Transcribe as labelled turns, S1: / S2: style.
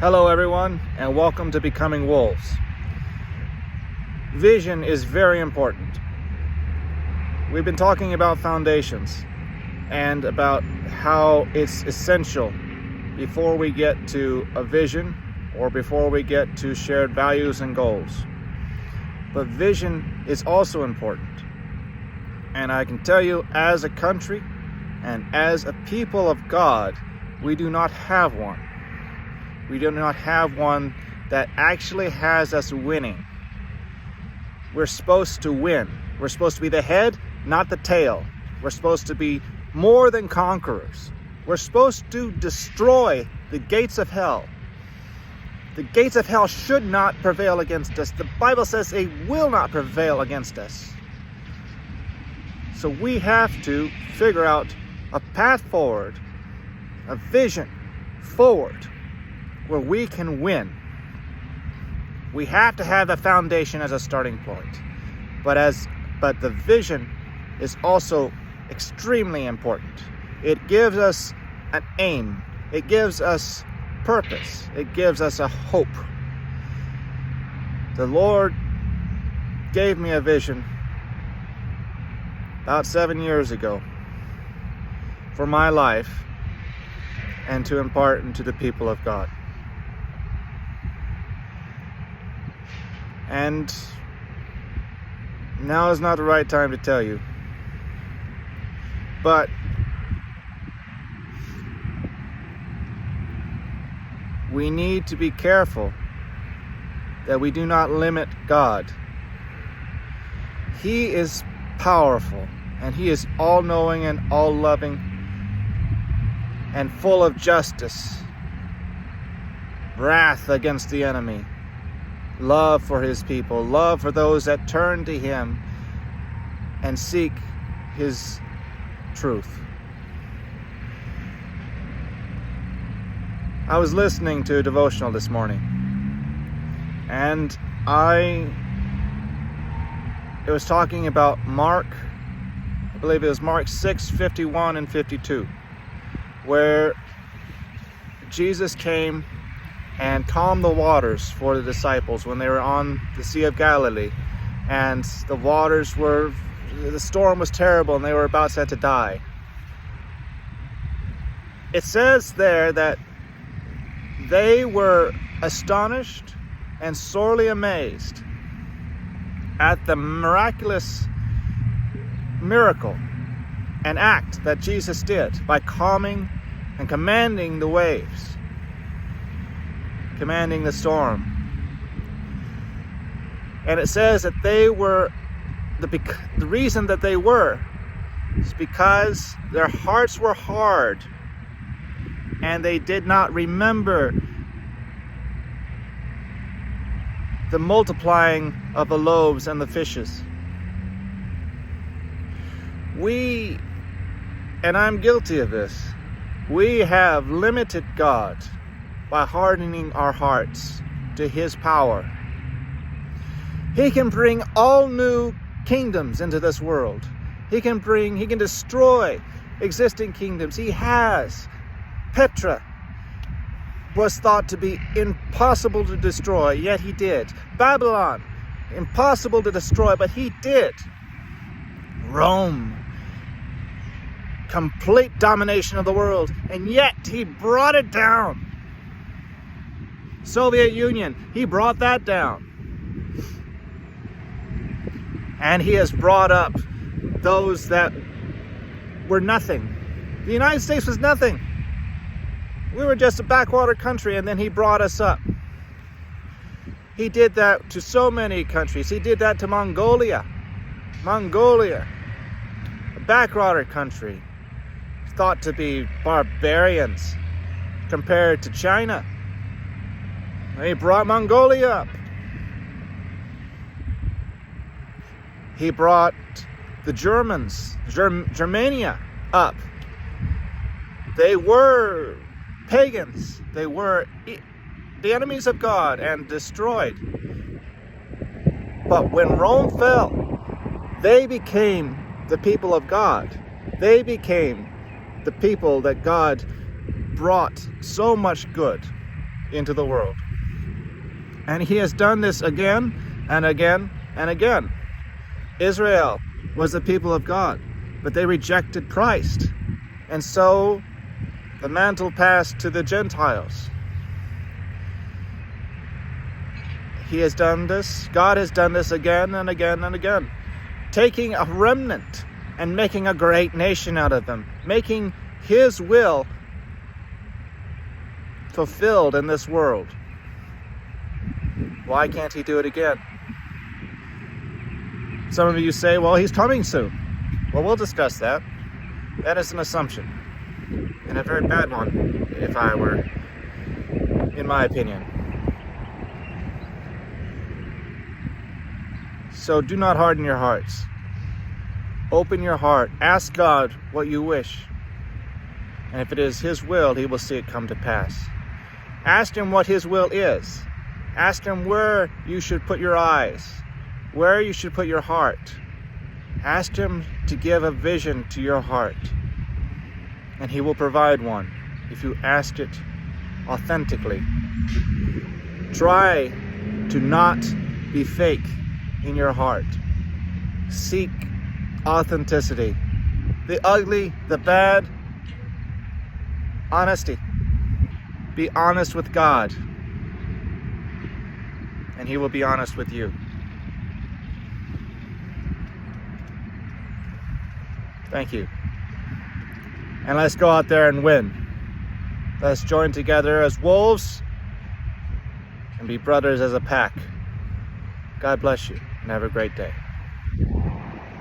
S1: Hello everyone, and welcome to Becoming Wolves. Vision is very important. We've been talking about foundations and about how it's essential before we get to a vision or before we get to shared values and goals. But vision is also important. And I can tell you, as a country and as a people of God, we do not have one. We do not have one that actually has us winning. We're supposed to win. We're supposed to be the head, not the tail. We're supposed to be more than conquerors. We're supposed to destroy the gates of hell. The gates of hell should not prevail against us. The Bible says they will not prevail against us. So we have to figure out a path forward, a vision forward, where we can win. We have to have a foundation as a starting point. But the vision is also extremely important. It gives us an aim. It gives us purpose. It gives us a hope. The Lord gave me a vision about 7 years ago for my life and to impart into the people of God. And now is not the right time to tell you. But we need to be careful that we do not limit God. He is powerful, and He is all-knowing and all-loving and full of justice, wrath against the enemy, love for His people, love for those that turn to Him and seek His truth. I was listening to a devotional this morning, and it was talking about Mark, I believe it was Mark 6:51 and 52, where Jesus came and calmed the waters for the disciples when they were on the Sea of Galilee, and the storm was terrible and they were about set to die. It says there that they were astonished and sorely amazed at the miraculous miracle and act that Jesus did by calming and commanding the waves, commanding the storm. And it says that they were, the reason that they were is because their hearts were hard and they did not remember the multiplying of the loaves and the fishes. And I'm guilty of this, we have limited God by hardening our hearts to His power. He can bring all new kingdoms into this world. He can destroy existing kingdoms. He has. Petra was thought to be impossible to destroy, yet He did. Babylon, impossible to destroy, but He did. Rome, complete domination of the world, and yet He brought it down. Soviet Union, He brought that down. And He has brought up those that were nothing. The United States was nothing. We were just a backwater country, and then He brought us up. He did that to so many countries. He did that to Mongolia, a backwater country, thought to be barbarians compared to China. He brought Mongolia up. He brought the Germans, Germania, up. They were pagans. They were the enemies of God and destroyed. But when Rome fell, they became the people of God. They became the people that God brought so much good into the world. And he has done this again and again and again. Israel was the people of God, but they rejected Christ. And so the mantle passed to the Gentiles. He has done this. God has done this again and again and again, taking a remnant and making a great nation out of them, making his will fulfilled in this world. Why can't he do it again? Some of you say, well, he's coming soon. Well, we'll discuss that. That is an assumption, and a very bad one, if I were, in my opinion. So do not harden your hearts. Open your heart. Ask God what you wish. And if it is his will, he will see it come to pass. Ask him what his will is. Ask him where you should put your eyes, where you should put your heart. Ask him to give a vision to your heart, and he will provide one if you ask it authentically. Try to not be fake in your heart. Seek authenticity. The ugly, the bad, honesty. Be honest with God, and he will be honest with you. Thank you. And let's go out there and win. Let's join together as wolves and be brothers as a pack. God bless you, and have a great day.